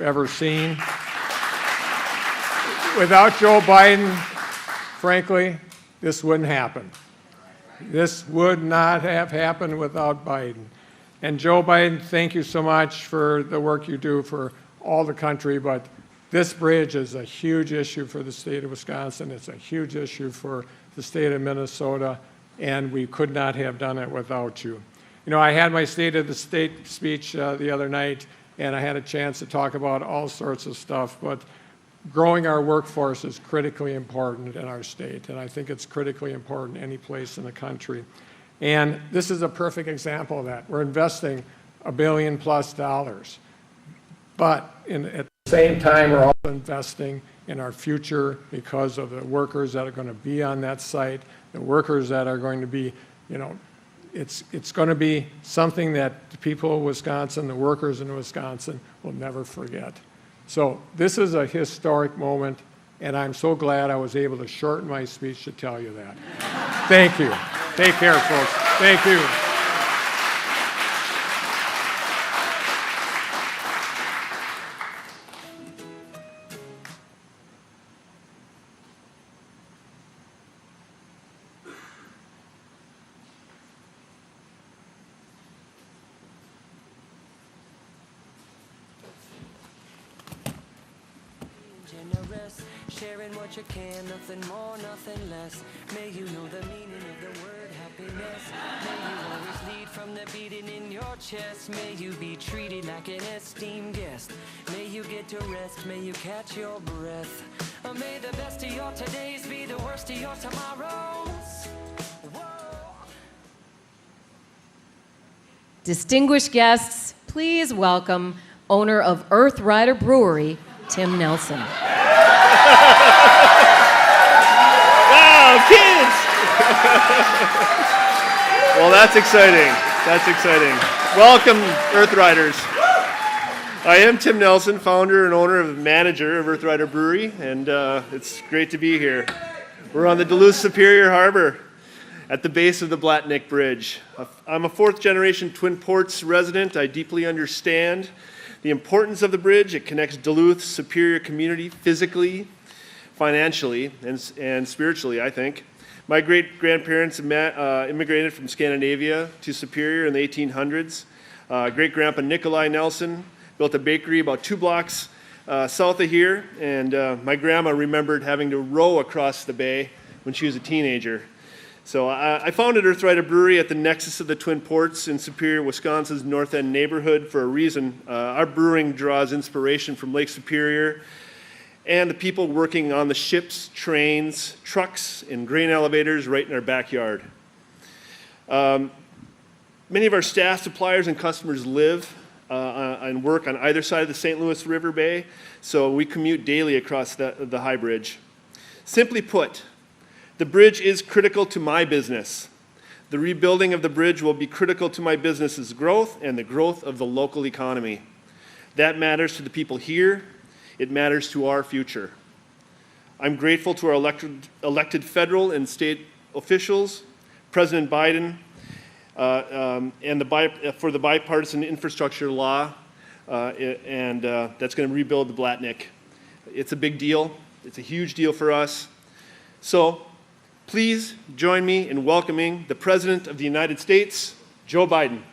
ever seen. Without Joe Biden, frankly, this wouldn't happen. This would not have happened without Biden. And Joe Biden, thank you so much for the work you do for all the country, but this bridge is a huge issue for the state of Wisconsin. It's a huge issue for the state of Minnesota, and we could not have done it without you. You know, I had my State of the State speech the other night, and I had a chance to talk about all sorts of stuff, but growing our workforce is critically important in our state, and I think it's critically important any place in the country. And this is a perfect example of that. We're investing $1 billion+, but at the same time, we're also investing in our future because of the workers that are going to be on that site, the workers that are going to be, you know, it's going to be something that the people of Wisconsin, the workers in Wisconsin, will never forget. So this is a historic moment, and I'm so glad I was able to shorten my speech to tell you that. Thank you. Take care, folks. Thank you. Sharing what you can, nothing more, nothing less. May you know the meaning of the word happiness. May you always lead from the beating in your chest. May you be treated like an esteemed guest. May you get to rest, may you catch your breath. May the best of your todays be the worst of your tomorrows. Whoa. Distinguished guests, please welcome owner of Earth Rider Brewery, Tim Nelson. Wow, kids! Well, that's exciting. That's exciting. Welcome, Earth Riders. I am Tim Nelson, founder and owner and manager of Earth Rider Brewery, and it's great to be here. We're on the Duluth-Superior Harbor at the base of the Blatnick Bridge. I'm a fourth-generation Twin Ports resident. I deeply understand the importance of the bridge. It connects Duluth's Superior community physically, financially, and spiritually, I think. My great-grandparents immigrated from Scandinavia to Superior in the 1800s. Great-grandpa Nikolai Nelson built a bakery about 2 blocks south of here, and my grandma remembered having to row across the bay when she was a teenager. So I founded Earth Rider Brewery at the nexus of the Twin Ports in Superior, Wisconsin's North End neighborhood for a reason. Our brewing draws inspiration from Lake Superior and the people working on the ships, trains, trucks, and grain elevators right in our backyard. Many of our staff, suppliers, and customers live and work on either side of the St. Louis River Bay, so we commute daily across the High Bridge. Simply put, the bridge is critical to my business. The rebuilding of the bridge will be critical to my business's growth and the growth of the local economy. That matters to the people here. It matters to our future. I'm grateful to our elected federal and state officials, President Biden, and for the bipartisan infrastructure law, and that's going to rebuild the Blatnick. It's a big deal. It's a huge deal for us. So please join me in welcoming the President of the United States, Joe Biden.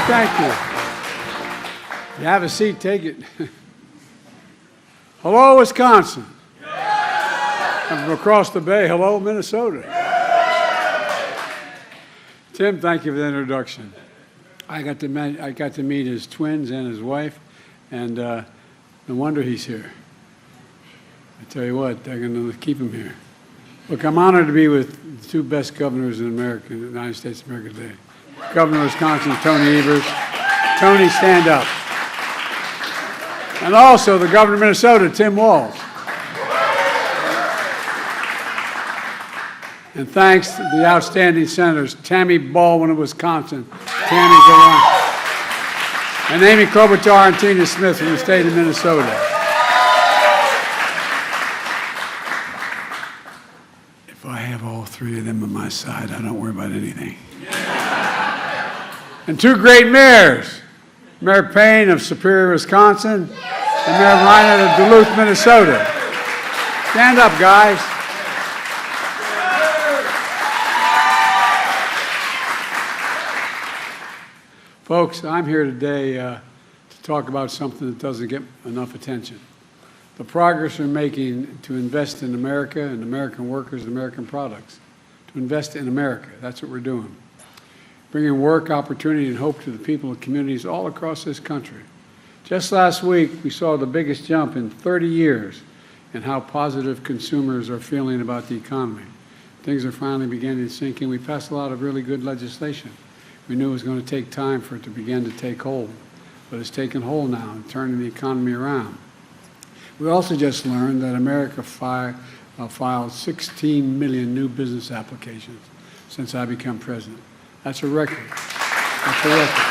Thank you. You have a seat, take it. Hello, Wisconsin. From across the bay, hello, Minnesota. Tim, thank you for the introduction. I got to meet his twins and his wife, and no wonder he's here. I tell you what, they're going to keep him here. Look, I'm honored to be with the 2 best governors in America, in the United States of America today. Governor of Wisconsin, Tony Evers. Tony, stand up. And also the governor of Minnesota, Tim Walz. And thanks to the outstanding senators, Tammy Baldwin of Wisconsin. Tammy, go on. and Amy Klobuchar and Tina Smith from the state of Minnesota. If I have all three of them on my side, I don't worry about anything. And two great mayors, Mayor Payne of Superior, Wisconsin, and Mayor Reinert of Duluth, Minnesota. Stand up, guys. Folks, I'm here today to talk about something that doesn't get enough attention. The progress we're making to invest in America and American workers and American products. To invest in America, that's what we're doing. Bringing work, opportunity, and hope to the people and communities all across this country. Just last week, we saw the biggest jump in 30 years in how positive consumers are feeling about the economy. Things are finally beginning to sink in. We passed a lot of really good legislation. We knew it was going to take time for it to begin to take hold, but it's taken hold now and turning the economy around. We also just learned that America filed 16 million new business applications since I became president. That's a record. That's a record.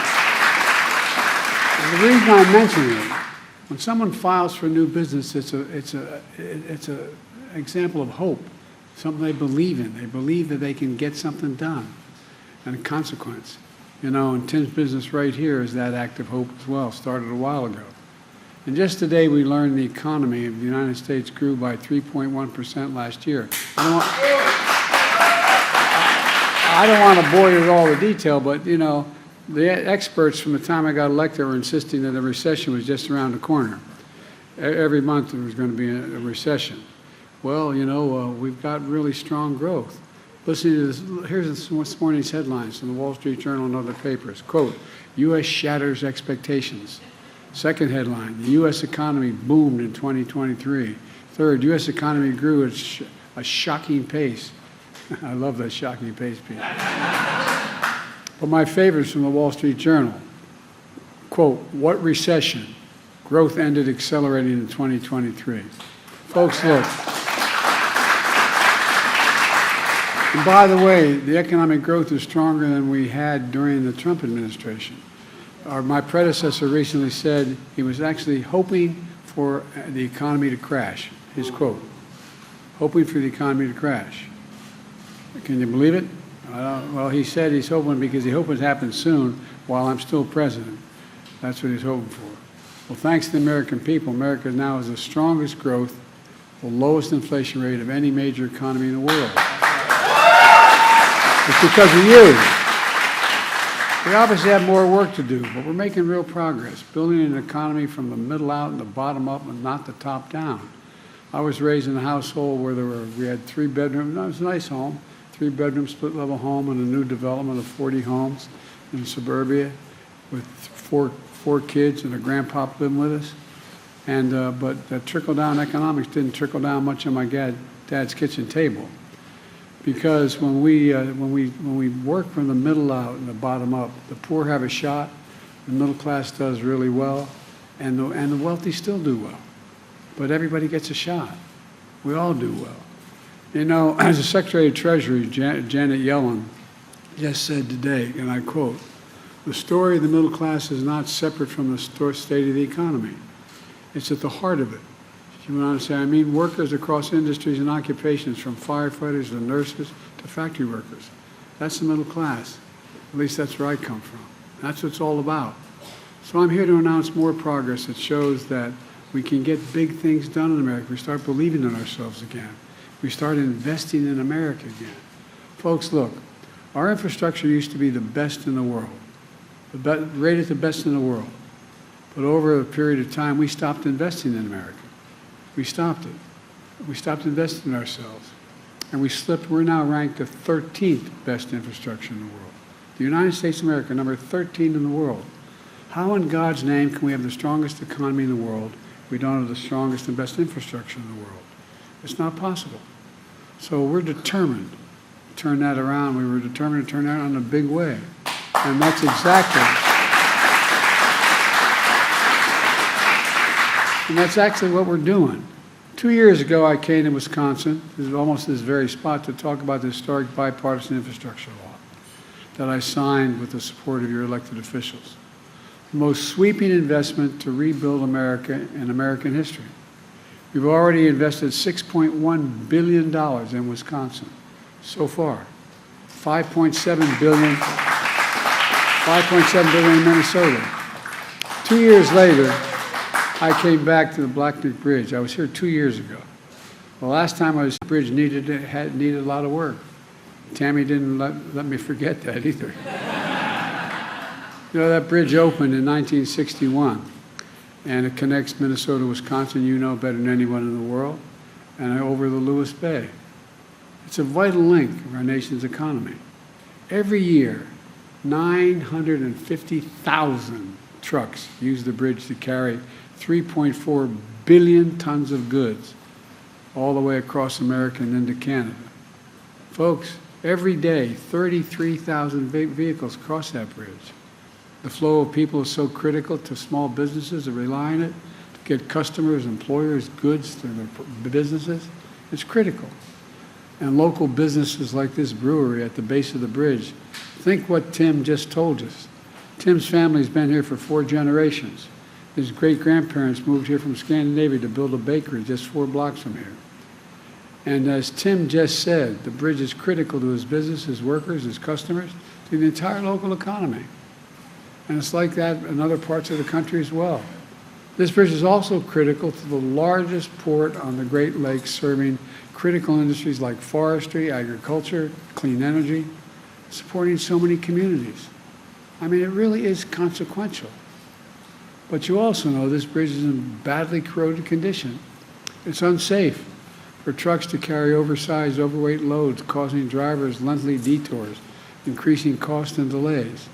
And the reason I mention it, when someone files for new business, it's an example of hope, something they believe in. They believe that they can get something done, and a consequence. You know, and Tim's business right here is that act of hope as well, started a while ago. And just today we learned the economy of the United States grew by 3.1% last year. I don't want to bore you with all the detail, but, you know, the experts from the time I got elected were insisting that a recession was just around the corner. Every month there was going to be a recession. Well, you know, we've got really strong growth. Listen to this. Here's this morning's headlines from the Wall Street Journal and other papers. Quote, U.S. shatters expectations. Second headline, the U.S. economy boomed in 2023. Third, U.S. economy grew at a shocking pace. I love that shocking pace piece. But my favorites from the Wall Street Journal. Quote, what recession? Growth ended accelerating in 2023. Folks, look. And by the way, the economic growth is stronger than we had during the Trump administration. My predecessor recently said he was actually hoping for the economy to crash. His quote, hoping for the economy to crash. Can you believe it? Well, he said he's hoping because he hopes it happens soon while I'm still president. That's what he's hoping for. Well, thanks to the American people, America now has the strongest growth, the lowest inflation rate of any major economy in the world. It's because of you. We obviously have more work to do, but we're making real progress, building an economy from the middle out and the bottom up and not the top down. I was raised in a household where we had 3 bedrooms. It was a nice home, 3-bedroom split-level home and a new development of 40 homes in suburbia with four kids and a grandpa living with us. And but that trickle-down economics didn't trickle down much on my dad's kitchen table. Because when we work from the middle out and the bottom up, the poor have a shot, the middle class does really well, and the wealthy still do well. But everybody gets a shot. We all do well. You know, as the Secretary of Treasury, Janet Yellen, just said today, and I quote, the story of the middle class is not separate from the state of the economy. It's at the heart of it. You went on to say, I mean workers across industries and occupations, from firefighters to nurses to factory workers. That's the middle class. At least that's where I come from. That's what it's all about. So I'm here to announce more progress that shows that we can get big things done in America. We start believing in ourselves again. We start investing in America again. Folks, look, our infrastructure used to be the best in the world, rated the best in the world. But over a period of time, we stopped investing in America. We stopped it. We stopped investing in ourselves. And we slipped. We're now ranked the 13th best infrastructure in the world. The United States of America, number 13 in the world. How in God's name can we have the strongest economy in the world if we don't have the strongest and best infrastructure in the world? It's not possible. So we're determined to turn that around. We were determined to turn that around in a big way. And that's actually what we're doing. 2 years ago, I came to Wisconsin, almost this very spot, to talk about the historic bipartisan infrastructure law that I signed with the support of your elected officials. the most sweeping investment to rebuild America in American history. We've already invested $6.1 billion in Wisconsin so far, 5.7 billion in Minnesota. 2 years later, I came back to the Black Duke Bridge. I was here 2 years ago. The last time I was here, the bridge needed a lot of work. Tammy didn't let me forget that either. You know, that bridge opened in 1961, and it connects Minnesota, Wisconsin, you know better than anyone in the world, and over the Lewis Bay. It's a vital link of our nation's economy. Every year, 950,000 trucks use the bridge to carry 3.4 billion tons of goods all the way across America and into Canada. Folks, every day, 33,000 vehicles cross that bridge. The flow of people is so critical to small businesses that rely on it to get customers, employers, goods to their businesses. It's critical. And local businesses like this brewery at the base of the bridge, think what Tim just told us. Tim's family's been here for 4 generations. His great-grandparents moved here from Scandinavia to build a bakery just 4 blocks from here. And as Tim just said, the bridge is critical to his business, his workers, his customers, to the entire local economy. And it's like that in other parts of the country as well. This bridge is also critical to the largest port on the Great Lakes, serving critical industries like forestry, agriculture, clean energy, supporting so many communities. I mean, it really is consequential. But you also know this bridge is in badly corroded condition. It's unsafe for trucks to carry oversized, overweight loads, causing drivers lengthy detours, increasing costs and delays.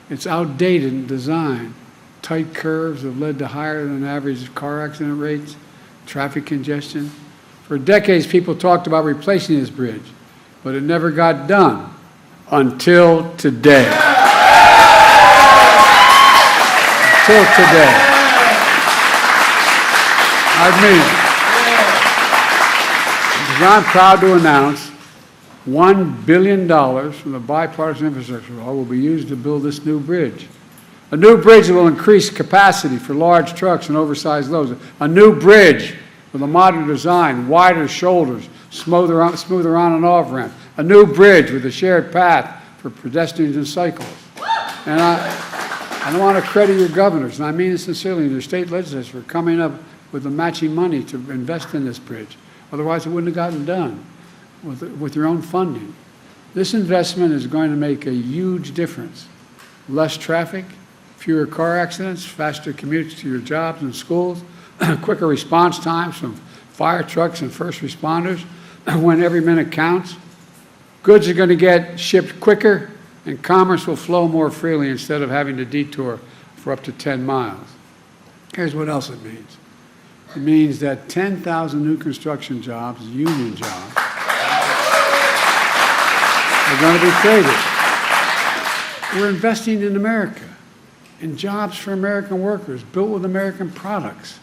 It's outdated in design. Tight curves have led to higher than average car accident rates, traffic congestion. For decades, people talked about replacing this bridge, but it never got done until today. Until today. I mean it. Because I'm proud to announce $1 billion from the bipartisan infrastructure law will be used to build this new bridge. A new bridge that will increase capacity for large trucks and oversized loads. A new bridge with a modern design, wider shoulders, smoother on and off ramp. A new bridge with a shared path for pedestrians and cyclists. And I want to credit your governors, and I mean it sincerely, and your state legislators for coming up with the matching money to invest in this bridge. Otherwise, it wouldn't have gotten done with your own funding. This investment is going to make a huge difference. Less traffic, fewer car accidents, faster commutes to your jobs and schools, quicker response times from fire trucks and first responders when every minute counts. Goods are going to get shipped quicker, and commerce will flow more freely instead of having to detour for up to 10 miles. Here's what else it means. It means that 10,000 new construction jobs, union jobs, are going to be created. We're investing in America, in jobs for American workers, built with American products.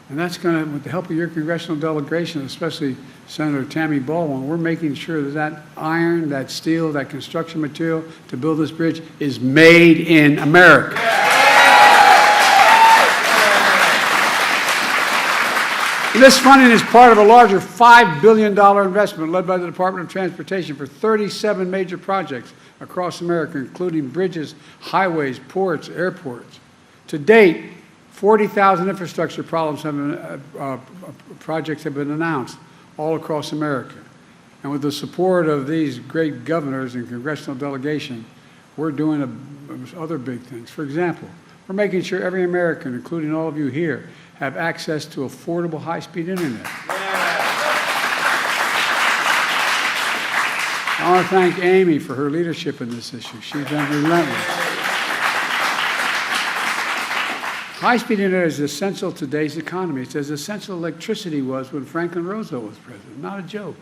And that's going to, with the help of your congressional delegation, especially Senator Tammy Baldwin, we're making sure that that iron, that steel, that construction material to build this bridge is made in America. This funding is part of a larger $5 billion investment led by the Department of Transportation for 37 major projects across America, including bridges, highways, ports, airports. To date, 40,000 infrastructure projects have been announced all across America. And with the support of these great governors and congressional delegation, we're doing other big things. For example, we're making sure every American, including all of you here, have access to affordable high-speed internet. I want to thank Amy for her leadership in this issue. She's been relentless. High-speed internet is essential to today's economy. It's as essential as electricity was when Franklin Roosevelt was president. Not a joke.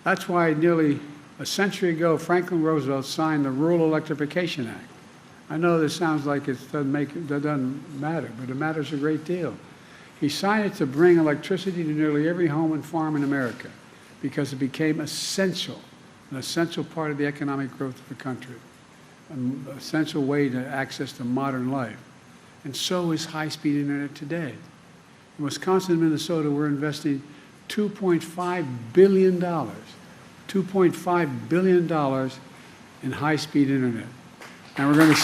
That's why nearly a century ago, Franklin Roosevelt signed the Rural Electrification Act. I know this sounds like it doesn't matter, but it matters a great deal. He signed it to bring electricity to nearly every home and farm in America because it became essential, an essential part of the economic growth of the country. an essential way to access to modern life. And so is high-speed internet today. In Wisconsin and Minnesota, we're investing $2.5 billion, $2.5 billion in high-speed internet. And we're going to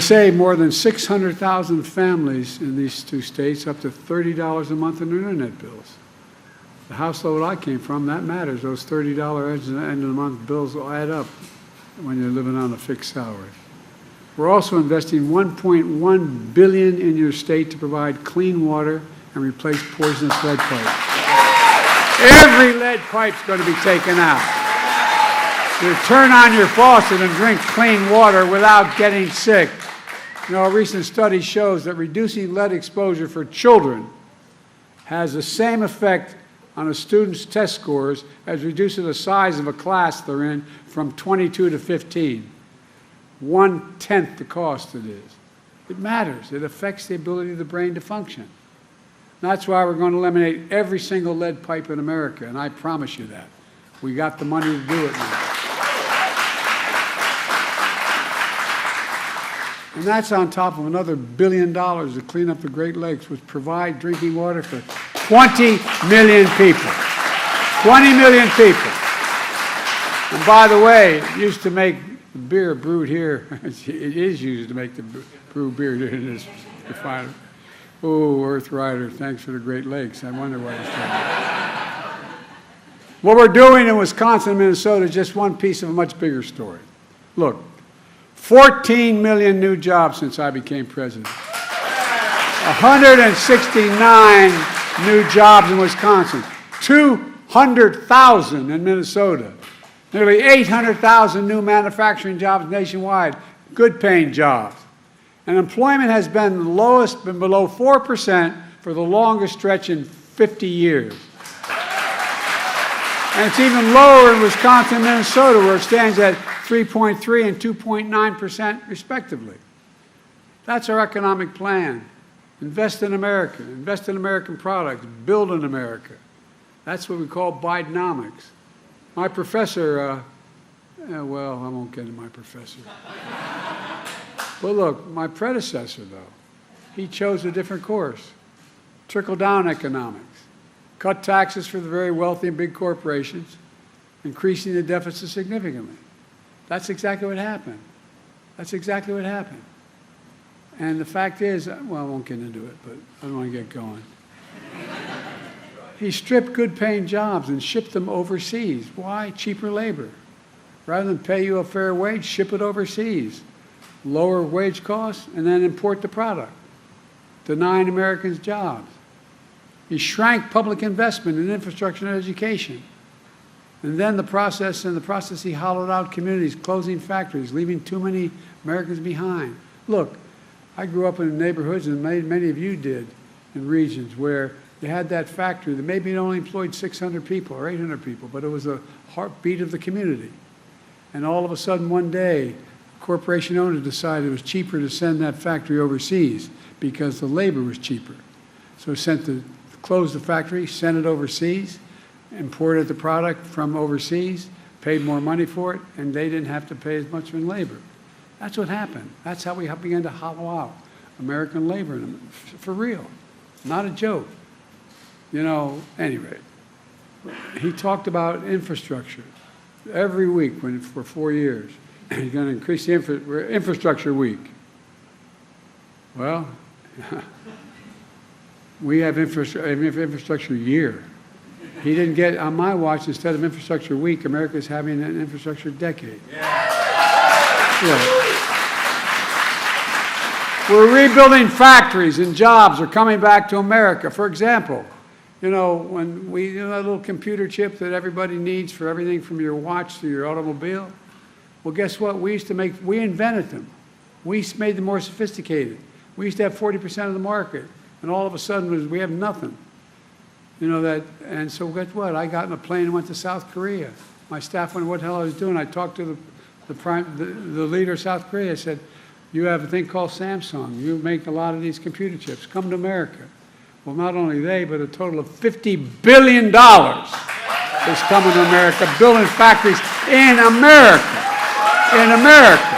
save more than 600,000 families in these two states up to $30 a month in internet bills. The household I came from, that matters. Those $30 at the end of the month bills will add up when you're living on a fixed salary. We're also investing $1.1 billion in your state to provide clean water and replace poisonous lead pipes. Every lead pipe's going to be taken out. You turn on your faucet and drink clean water without getting sick. You know, a recent study shows that reducing lead exposure for children has the same effect on a student's test scores as reducing the size of a class they're in from 22 to 15. 1/10 the cost it is. It matters. It affects the ability of the brain to function. That's why we're going to eliminate every single lead pipe in America, and I promise you that. We got the money to do it now. And that's on top of another $1 billion to clean up the Great Lakes, which provide drinking water for 20 million people. 20 million people. And by the way, it used to make the beer brewed here, it is used to make the brew beer in this refinery. Oh, Earth Rider, thanks for the Great Lakes. I wonder why it's coming. What we're doing in Wisconsin and Minnesota is just one piece of a much bigger story. Look, 14 million new jobs since I became president. 169 new jobs in Wisconsin. 200,000 in Minnesota. Nearly 800,000 new manufacturing jobs nationwide, good-paying jobs. And employment has been below 4% for the longest stretch in 50 years. And it's even lower in Wisconsin and Minnesota, where it stands at 3.3 and 2.9% respectively. That's our economic plan. Invest in America, invest in American products, build in America. That's what we call Bidenomics. My professor, well, I won't get into my professor. But look, my predecessor, though, he chose a different course. Trickle-down economics. Cut taxes for the very wealthy and big corporations, increasing the deficit significantly. That's exactly what happened. That's exactly what happened. And the fact is, well, I won't get into it, but I don't want to get going. He stripped good-paying jobs and shipped them overseas. Why? Cheaper labor. Rather than pay you a fair wage, ship it overseas. Lower wage costs, and then import the product, denying Americans jobs. He shrank public investment in infrastructure and education. And then in the process, he hollowed out communities, closing factories, leaving too many Americans behind. Look, I grew up in neighborhoods, and many of you did, in regions where you had that factory that maybe it only employed 600 people or 800 people, but it was a heartbeat of the community. And all of a sudden, one day, corporation owners decided it was cheaper to send that factory overseas because the labor was cheaper. So closed the factory, sent it overseas, imported the product from overseas, paid more money for it, and they didn't have to pay as much in labor. That's what happened. That's how we began to hollow out American labor, for real, not a joke. You know, anyway, he talked about infrastructure every week for 4 years. He's going to increase the infrastructure week. Well, we have infrastructure year. He didn't get, on my watch, instead of infrastructure week, America's having an infrastructure decade. Yeah. We're rebuilding factories and jobs are coming back to America. For example, you know, when that little computer chip that everybody needs for everything from your watch to your automobile, well, guess what? We invented them. We made them more sophisticated. We used to have 40% of the market, and all of a sudden we have nothing. You know that, and so guess what? I got in a plane and went to South Korea. My staff wondered what the hell I was doing. I talked to the leader of South Korea. I said, you have a thing called Samsung. You make a lot of these computer chips. Come to America. Well, not only they, but a total of $50 billion is coming to America, building factories In America. In America.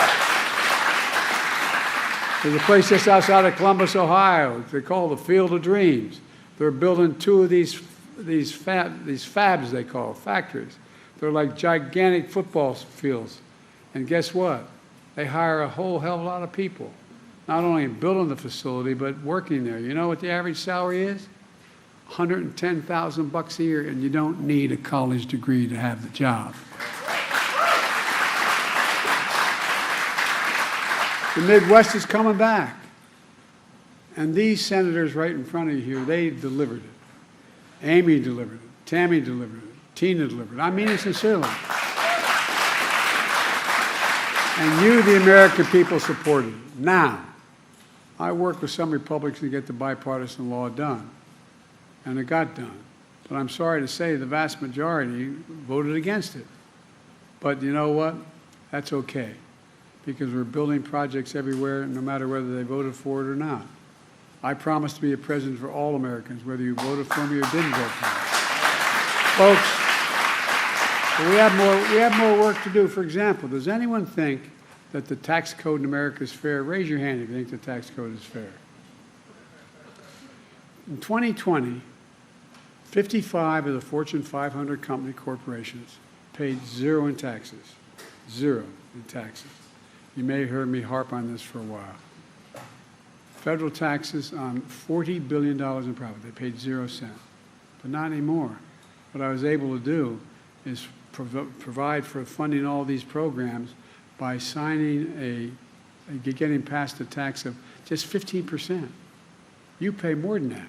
There's a place just outside of Columbus, Ohio. They call the Field of Dreams. They're building two of these fabs, they call factories. They're like gigantic football fields. And guess what? They hire a whole hell of a lot of people, not only building the facility, but working there. You know what the average salary is? $110,000 a year, and you don't need a college degree to have the job. The Midwest is coming back. And these senators right in front of you here, they delivered it. Amy delivered it. Tammy delivered it. Tina delivered it. I mean it sincerely. And you, the American people, supported it. Now, I worked with some Republicans to get the bipartisan law done. And it got done. But I'm sorry to say the vast majority voted against it. But you know what? That's okay. Because we're building projects everywhere, no matter whether they voted for it or not. I promise to be a president for all Americans, whether you voted for me or didn't vote for me. Folks, we have more work to do. For example, does anyone think that the tax code in America is fair? Raise your hand if you think the tax code is fair. In 2020, 55 of the Fortune 500 company corporations paid zero in taxes. Zero in taxes. You may have heard me harp on this for a while. Federal taxes on $40 billion in profit. They paid 0 cents. But not anymore. What I was able to do is provide for funding all these programs by signing getting past a tax of just 15%. You pay more than that.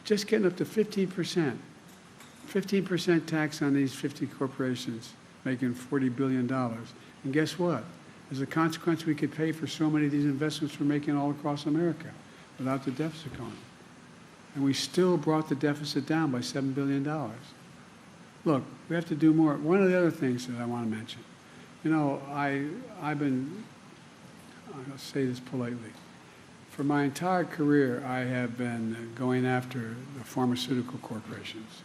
Just getting up to 15%. 15% tax on these 50 corporations making $40 billion. And guess what? As a consequence, we could pay for so many of these investments we're making all across America without the deficit going. And we still brought the deficit down by $7 billion. Look, we have to do more. One of the other things that I want to mention, you know, I'll say this politely. For my entire career, I have been going after the pharmaceutical corporations.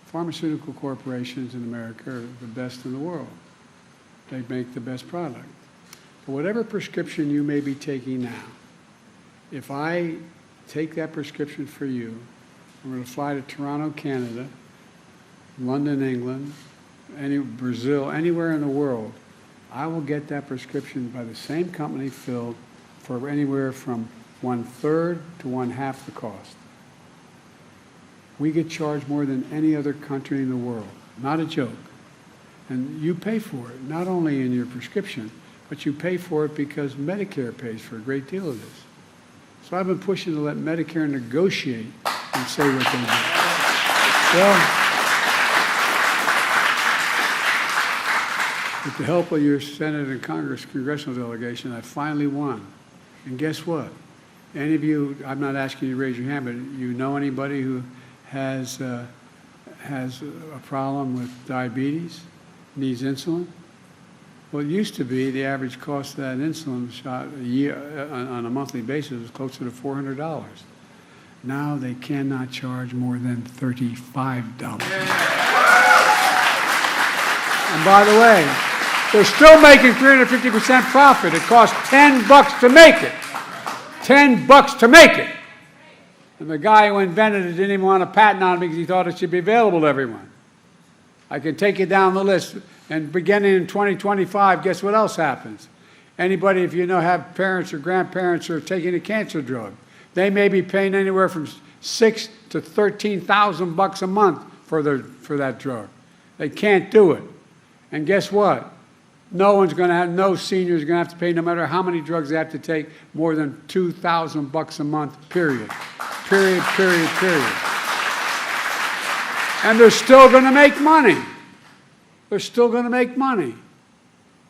Pharmaceutical corporations in America are the best in the world. They make the best product. But whatever prescription you may be taking now, if I take that prescription for you, I'm going to fly to Toronto, Canada, London, England, Brazil, anywhere in the world, I will get that prescription by the same company filled for anywhere from 1/3 to 1/2 the cost. We get charged more than any other country in the world. Not a joke. And you pay for it, not only in your prescription, but you pay for it because Medicare pays for a great deal of this. So I've been pushing to let Medicare negotiate and say what they do. Well, with the help of your Senate and Congress congressional delegation, I finally won. And guess what? Any of you, I'm not asking you to raise your hand, but you know anybody who has a problem with diabetes? Needs insulin? Well, it used to be the average cost of that insulin shot a year on a monthly basis was closer to $400. Now they cannot charge more than $35. And by the way, they're still making 350% profit. It costs $10 to make it. $10 to make it. And the guy who invented it didn't even want a patent on it because he thought it should be available to everyone. I can take you down the list. And beginning in 2025, guess what else happens? Anybody, if you know, have parents or grandparents who are taking a cancer drug, they may be paying anywhere from $6,000 to $13,000 a month for that drug. They can't do it. And guess what? No senior is going to have to pay, no matter how many drugs they have to take, more than $2,000 a month, period. Period, period, period. And they're still going to make money. They're still going to make money.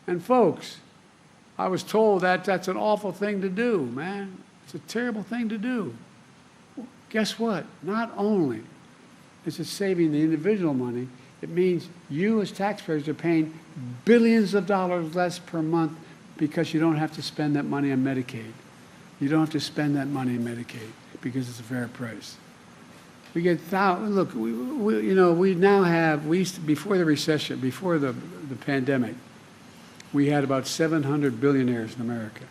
And folks, I was told that that's an awful thing to do, man. It's a terrible thing to do. Well, guess what? Not only is it saving the individual money, it means you as taxpayers are paying billions of dollars less per month because you don't have to spend that money on Medicaid. You don't have to spend that money on Medicaid because it's a fair price. We get look, we now have, we used to, before the recession, before the pandemic, we had about 700 billionaires in America.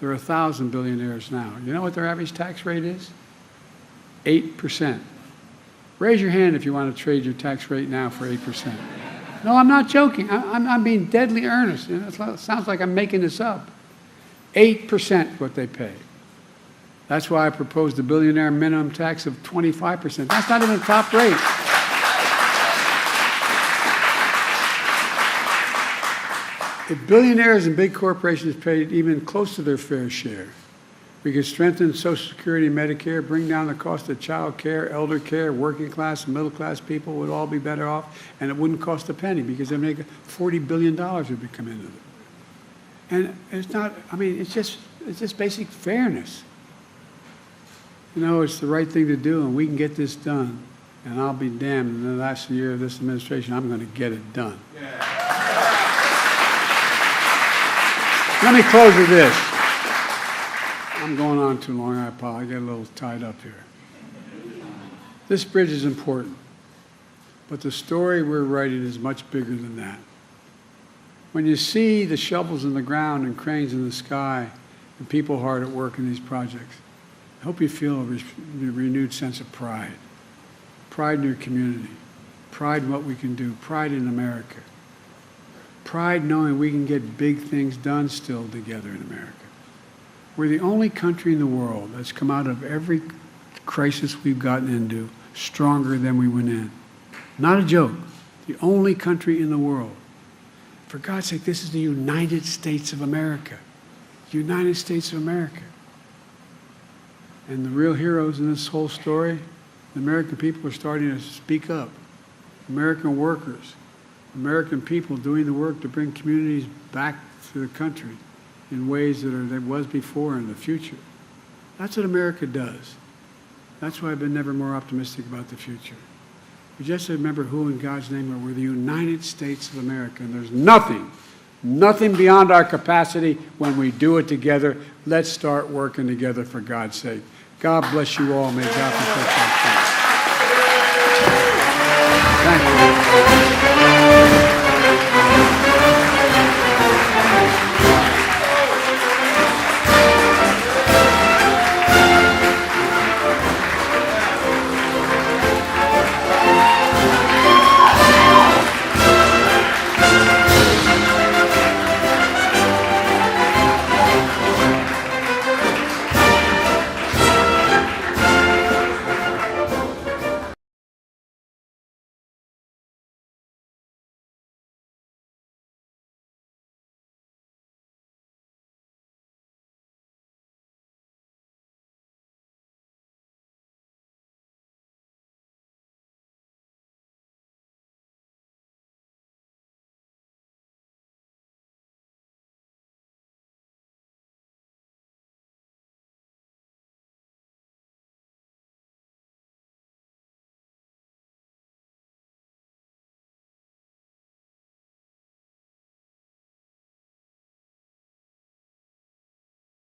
There are 1,000 billionaires now. You know what their average tax rate is? 8%. Raise your hand if you want to trade your tax rate now for 8%. No, I'm not joking. I'm being deadly earnest. You know, it sounds like I'm making this up. 8% what they pay. That's why I proposed a billionaire minimum tax of 25%. That's not even the top rate. If billionaires and big corporations paid even close to their fair share, we could strengthen Social Security and Medicare, bring down the cost of child care, elder care, working class and middle class people would all be better off, and it wouldn't cost a penny because they make $40 billion would be coming into it. And it's not, I mean, it's just basic fairness. You know, it's the right thing to do, and we can get this done. And I'll be damned, in the last year of this administration, I'm going to get it done. Yeah. Let me close with this. I'm going on too long, I apologize. I get a little tied up here. This bridge is important, but the story we're writing is much bigger than that. When you see the shovels in the ground and cranes in the sky and people hard at work in these projects, I hope you feel a renewed sense of pride. Pride in your community. Pride in what we can do. Pride in America. Pride knowing we can get big things done still together in America. We're the only country in the world that's come out of every crisis we've gotten into stronger than we went in. Not a joke. The only country in the world. For God's sake, this is the United States of America. United States of America. And the real heroes in this whole story, the American people are starting to speak up. American workers, American people doing the work to bring communities back to the country in ways that was before and in the future. That's what America does. That's why I've been never more optimistic about the future. We just remember who in God's name are. We're the United States of America, and there's nothing beyond our capacity when we do it together. Let's start working together for God's sake. God bless you all. May God protect our country.